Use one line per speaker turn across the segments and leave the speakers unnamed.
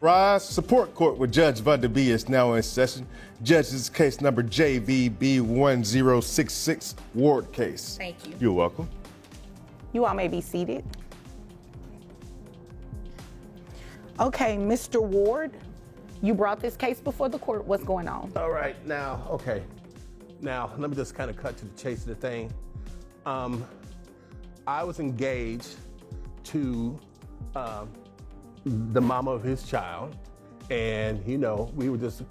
Rise, support court with Judge Vanderby is now in session. Judge, this is case number JVB1066, Ward case.
Thank you.
You're welcome.
You all may be seated. Okay, Mr. Ward, you brought this case before the court. What's going on?
All right, now, okay. Now, let me just kind of cut to the chase of the thing. I was engaged to the mama of his child, and we were just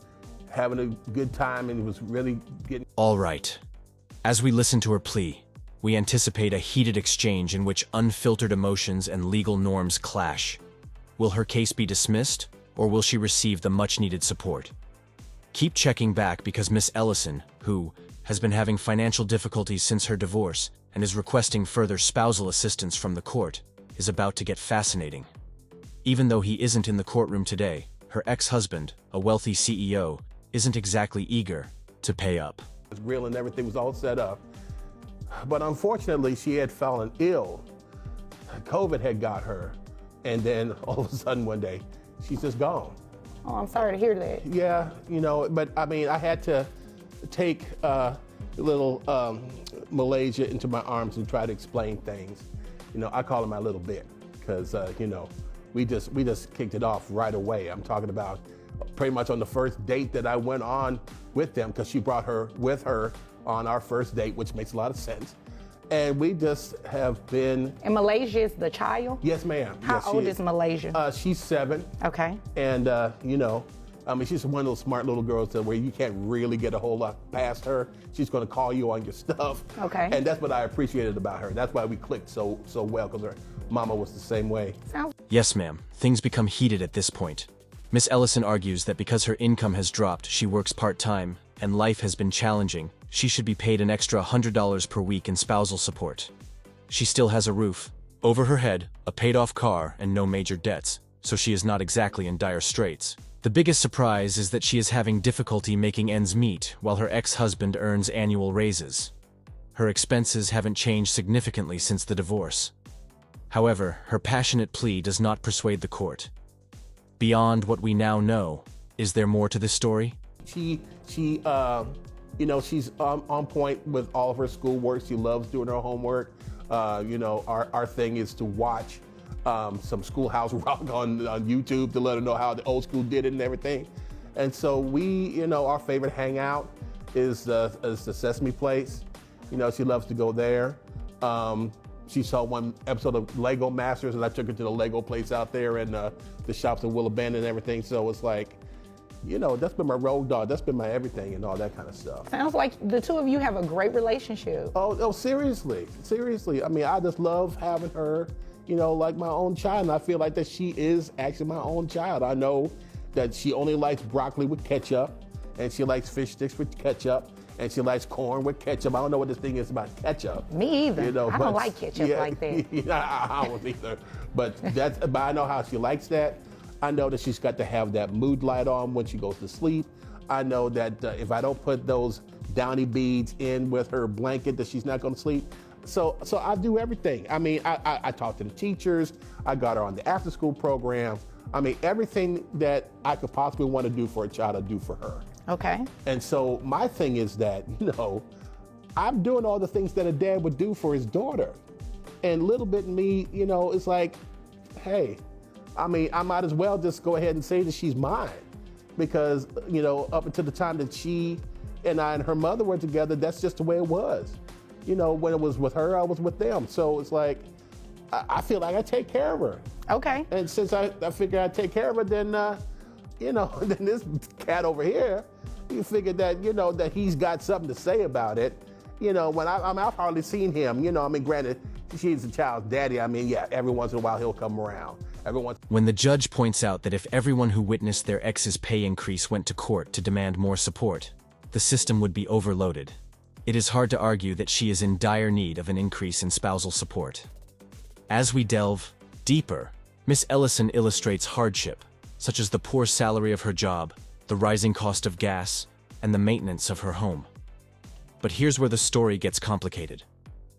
having a good time, and it was really getting...
All right. As we listen to her plea, we anticipate a heated exchange in which unfiltered emotions and legal norms clash. Will her case be dismissed, or will she receive the much-needed support? Keep checking back because Miss Ellison, who has been having financial difficulties since her divorce and is requesting further spousal assistance from the court, is about to get fascinating. Even though he isn't in the courtroom today, her ex-husband, a wealthy CEO, isn't exactly eager to pay up.
It was real and everything was all set up. But unfortunately, she had fallen ill. COVID had got her. And then all of a sudden one day, she's just gone.
Oh, I'm sorry to hear that.
Yeah, but I mean, I had to take little Malaysia into my arms and try to explain things. I call her my little bit because, we just kicked it off right away. I'm talking about pretty much on the first date that I went on with them, because she brought her with her on our first date, which makes a lot of sense. And we just have been...
And Malaysia is the child?
Yes, ma'am.
How
Yes,
old is Malaysia?
She's 7.
Okay.
And, she's one of those smart little girls that where you can't really get a whole lot past her. She's going to call you on your stuff.
Okay.
And that's what I appreciated about her. That's why we clicked so well, because her mama was the same way.
Yes, ma'am. Things become heated at this point. Miss Ellison argues that because her income has dropped, she works part-time, and life has been challenging, she should be paid an extra $100 per week in spousal support. She still has a roof over her head, a paid-off car, and no major debts, so she is not exactly in dire straits. The biggest surprise is that she is having difficulty making ends meet while her ex-husband earns annual raises. Her expenses haven't changed significantly since the divorce. However, her passionate plea does not persuade the court. Beyond what we now know, is there more to this story?
She's on point with all of her schoolwork. She loves doing her homework. Our thing is to watch some Schoolhouse Rock on YouTube to let her know how the old school did it and everything. And so our favorite hangout is the Sesame Place. She loves to go there. She saw one episode of Lego Masters, and I took her to the Lego place out there and the shops in Willow Bend and everything. So it's like, that's been my road dog. That's been my everything and all that kind of stuff.
Sounds like the two of you have a great relationship.
Oh, seriously. I mean, I just love having her, like my own child. And I feel like that she is actually my own child. I know that she only likes broccoli with ketchup, and she likes fish sticks with ketchup, and she likes corn with ketchup. I don't know what this thing is about ketchup.
Me either. I don't like ketchup like that.
I don't either. But I know how she likes that. I know that she's got to have that mood light on when she goes to sleep. I know that if I don't put those downy beads in with her blanket, that she's not going to sleep. So I do everything. I mean, I talk to the teachers. I got her on the after-school program. I mean, everything that I could possibly want to do for a child, I do for her.
Okay.
And so my thing is that, I'm doing all the things that a dad would do for his daughter. And little bit in me, it's like, hey, I mean, I might as well just go ahead and say that she's mine. Because, up until the time that she and I and her mother were together, that's just the way it was. When it was with her, I was with them. So it's like, I feel like I take care of her.
Okay.
And since I figure I take care of her, then, then this cat over here, you figure that, that he's got something to say about it. When I've hardly seen him, granted, she's the child's daddy. I mean, yeah, every once in a while he'll come around.
When the judge points out that if everyone who witnessed their ex's pay increase went to court to demand more support, the system would be overloaded. It is hard to argue that she is in dire need of an increase in spousal support. As we delve deeper, Miss Ellison illustrates hardship, such as the poor salary of her job, the rising cost of gas, and the maintenance of her home. But here's where the story gets complicated.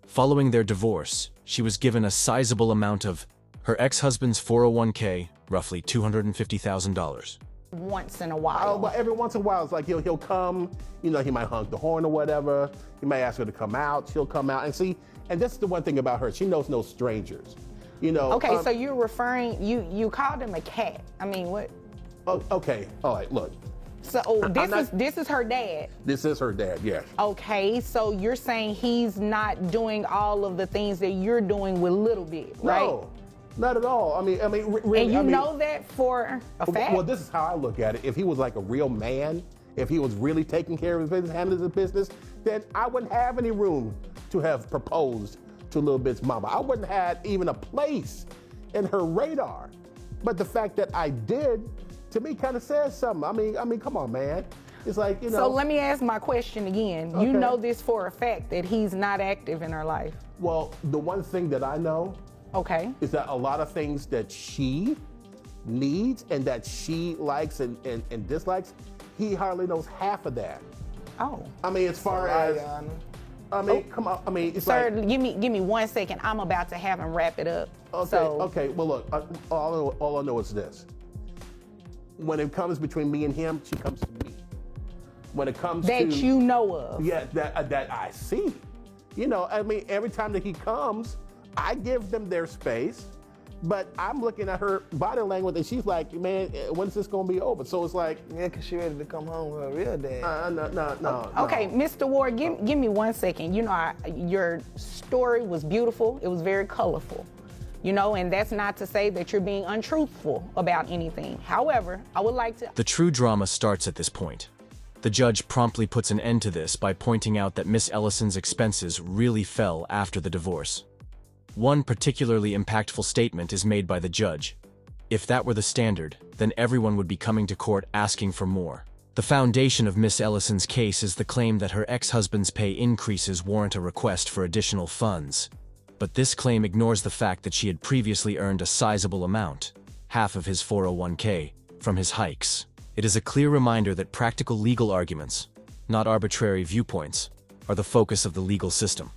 Following their divorce, she was given a sizable amount of her ex-husband's 401k, roughly $250,000.
Once in a
Oh,
while.
but every once in a while, it's like he'll come, you know, he might honk the horn or whatever. He might ask her to come out. She'll come out and see. And that's the one thing about her. She knows no strangers. You know.
Okay, so you're referring, you called him a cat. I mean, what?
Oh, okay. All right. Look.
So this is her dad.
This is her dad. Yes.
Okay, so you're saying he's not doing all of the things that you're doing with Little Bit, right?
No, not at all. I mean, really.
And you
I mean,
know that for a fact?
Well, this is how I look at it. If he was like a real man, if he was really taking care of his business, handling his business, then I wouldn't have any room to have proposed to Little Bit's mama. I wouldn't have even a place in her radar. But the fact that I did, to me, kind of says something. I mean, come on, man. It's like, you know.
So let me ask my question again.
Okay.
You know this for a fact that he's not active in her life.
Well, the one thing that I know
Okay.
is that a lot of things that she needs and that she likes and dislikes, he hardly knows half of that.
Oh.
I mean, as far as, I mean, come on. I mean, it's
Sir,
like,
give me 1 second. I'm about to have him wrap it up.
okay,
So,
okay. Well, look, all I know is this. When it comes between me and him, she comes to me. When it comes
that
to
you know of.
yeah, that I see. You know, I mean, every time that he comes, I give them their space, but I'm looking at her body language and she's like, man, when's this gonna be over? So it's like,
Yeah, because she ready to come home with her real dad.
no.
Okay, Mr. Ward, give me 1 second. You know, your story was beautiful. It was very colorful. You know, and that's not to say that you're being untruthful about anything. However, I would like to...
The true drama starts at this point. The judge promptly puts an end to this by pointing out that Miss Ellison's expenses really fell after the divorce. One particularly impactful statement is made by the judge. If that were the standard, then everyone would be coming to court asking for more. The foundation of Miss Ellison's case is the claim that her ex-husband's pay increases warrant a request for additional funds. But this claim ignores the fact that she had previously earned a sizable amount, half of his 401k, from his hikes. It is a clear reminder that practical legal arguments, not arbitrary viewpoints, are the focus of the legal system.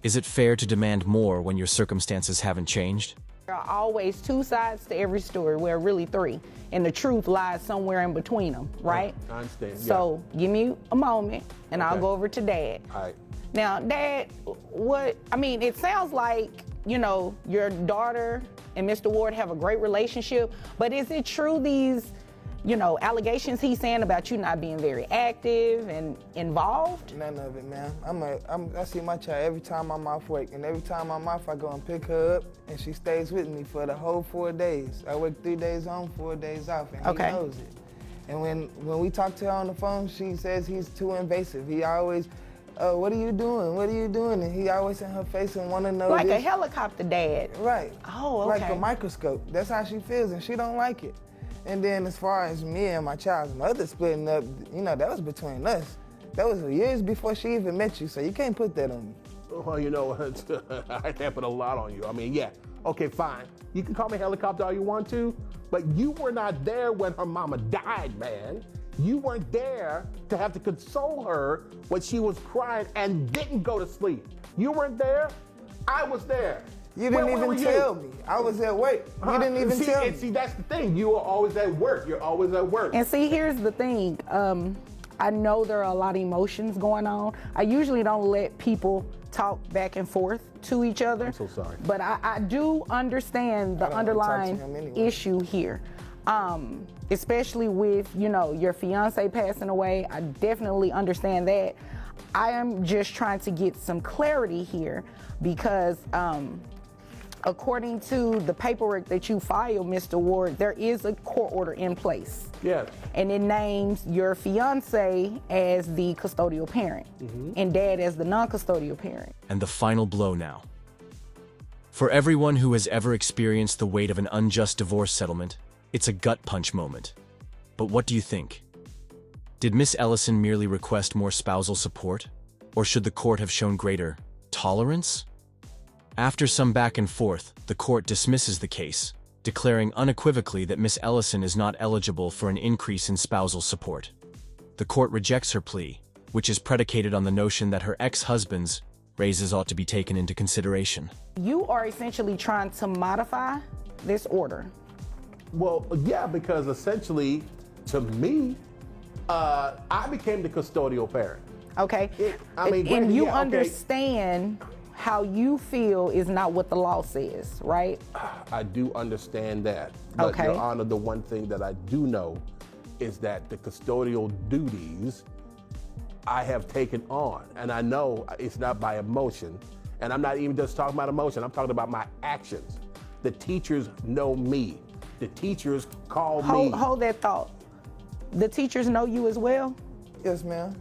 Is it fair to demand more when your circumstances haven't changed?
There are always two sides to every story, well, really three, and the truth lies somewhere in between them, right?
I understand.
So give me a moment, and I'll
Okay.
go over to Dad.
All right.
Now, Dad, it sounds like, you know, your daughter and Mr. Ward have a great relationship, but is it true these, you know, allegations he's saying about you not being very active and involved?
None of it, man. I see my child every time I'm off work, and every time I'm off, I go and pick her up, and she stays with me for the whole 4 days. I work 3 days on, 4 days off, and
Okay.
he knows it. And when we talk to her on the phone, she says he's too invasive. He always, what are you doing? What are you doing? And he always in her face and want to know
Like
this.
a helicopter dad.
Right.
Oh,
Like
okay.
a microscope. That's how she feels, and she don't like it. And then as far as me and my child's mother splitting up, you know, that was between us. That was years before she even met you, so you can't put that on me.
Well, you know, I can't put a lot on you. I mean, yeah, okay, fine. You can call me helicopter all you want to, but you were not there when her mama died, man. You weren't there to have to console her when she was crying and didn't go to sleep. You weren't there. I was there.
You didn't
Where were
even
you?
tell me. I was at work. You didn't even tell me.
See, that's the thing. You are always at work. You're always at work.
And see, here's the thing. I know there are a lot of emotions going on. I usually don't let people talk back and forth to each other.
I'm so sorry.
But I do understand the
I don't wanna talk to him
underlying
anyway.
issue here. Especially with, you know, your fiance passing away. I definitely understand that. I am just trying to get some clarity here because according to the paperwork that you filed, Mr. Ward, there is a court order in place.
Yes.
And it names your fiance as the custodial parent and dad as the non-custodial parent.
And the final blow now. For everyone who has ever experienced the weight of an unjust divorce settlement, it's a gut punch moment. But what do you think? Did Miss Ellison merely request more spousal support? Or should the court have shown greater tolerance? After some back and forth, the court dismisses the case, declaring unequivocally that Miss Ellison is not eligible for an increase in spousal support. The court rejects her plea, which is predicated on the notion that her ex-husband's raises ought to be taken into consideration.
You are essentially trying to modify this order.
Well, yeah, because essentially, to me, I became the custodial parent.
Okay.
I mean,
and you
yeah, okay.
understand how you feel is not what the law says, right?
I do understand that. But
Okay.
Your Honor, the one thing that I do know is that the custodial duties I have taken on, and I know it's not by emotion, and I'm not even just talking about emotion, I'm talking about my actions. The teachers know me. The teachers call me.
Hold that thought. The teachers know you as well?
Yes, ma'am.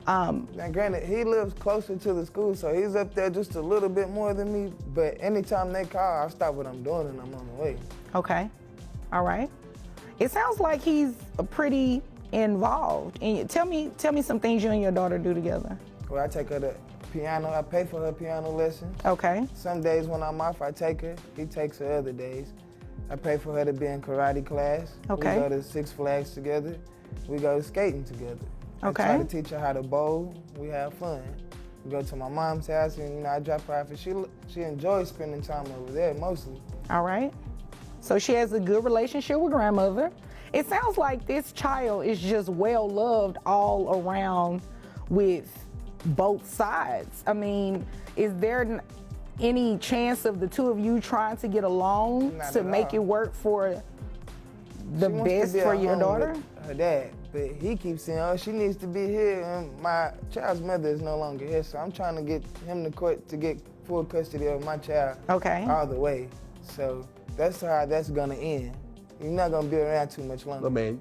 Now, granted, he lives closer to the school, so he's up there just a little bit more than me. But anytime they call, I stop what I'm doing and I'm on my way.
Okay. All right. It sounds like he's pretty involved. And tell me some things you and your daughter do together.
Well, I take her to piano. I pay for her piano lessons.
Okay.
Some days when I'm off, I take her. He takes her other days. I pay for her to be in karate class.
Okay.
We go to Six Flags together. We go to skating together.
Okay.
I try to teach her how to bowl. We have fun. We go to my mom's house and I drop her off. And she enjoys spending time over there mostly.
All right. So she has a good relationship with grandmother. It sounds like this child is just well loved all around with both sides. I mean, is there any chance of the two of you trying to get along
Not
to
at
make
all.
it work for the
She wants to
best
be
for
at
your
home
daughter?
with her dad, but he keeps saying, oh, she needs to be here, and my child's mother is no longer here, so I'm trying to get him to court to get full custody of my child
Okay.
all the way. So that's how that's gonna end. You're not gonna be around too much longer.
Look, man,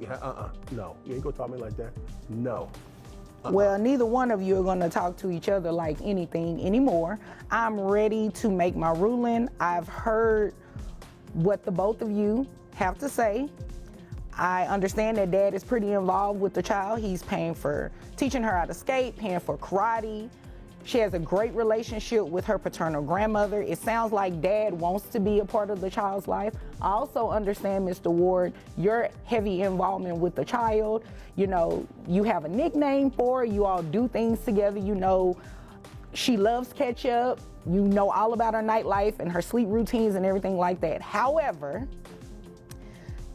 no. You ain't gonna talk to me like that. No.
Well, neither one of you are going to talk to each other like anything anymore. I'm ready to make my ruling. I've heard what the both of you have to say. I understand that dad is pretty involved with the child. He's paying for teaching her how to skate, paying for karate. She has a great relationship with her paternal grandmother. It sounds like dad wants to be a part of the child's life. I also understand, Mr. Ward, your heavy involvement with the child. You know, you have a nickname for her. You all do things together. You know, she loves ketchup. You know all about her nightlife and her sleep routines and everything like that. However,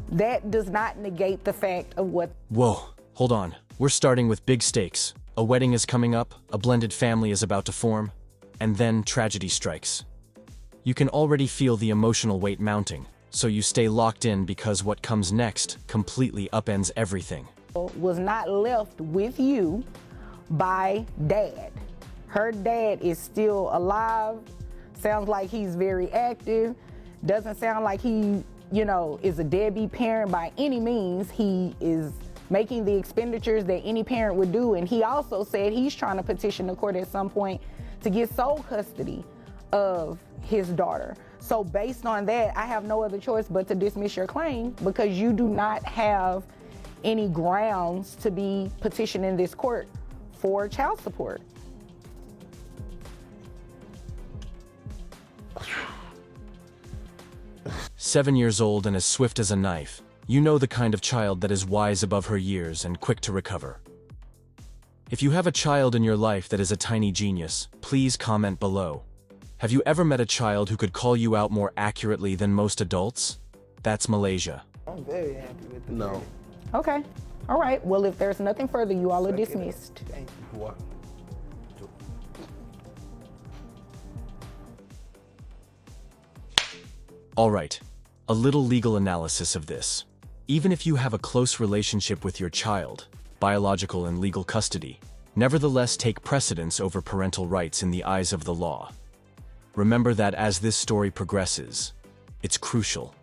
that does not negate the fact of what...
Whoa, hold on. We're starting with big stakes. A wedding is coming up, a blended family is about to form, and then tragedy strikes. You can already feel the emotional weight mounting, so you stay locked in because what comes next completely upends everything.
was not left with you by dad. Her dad is still alive. Sounds like he's very active. Doesn't sound like he, is a deadbeat parent by any means. He is making the expenditures that any parent would do. And he also said he's trying to petition the court at some point to get sole custody of his daughter. So based on that, I have no other choice but to dismiss your claim because you do not have any grounds to be petitioning this court for child support.
"7 years old and as swift as a knife, you know the kind of child that is wise above her years and quick to recover. If you have a child in your life that is a tiny genius, please comment below. Have you ever met a child who could call you out more accurately than most adults? That's Malaysia."
I'm very happy with the
No.
verdict.
Okay. All right. Well, if there's nothing further, you all are
Suck it up.
dismissed.
Thank you.
What?
All right, a little legal analysis of this. Even if you have a close relationship with your child, biological and legal custody, nevertheless take precedence over parental rights in the eyes of the law. Remember that as this story progresses, it's crucial.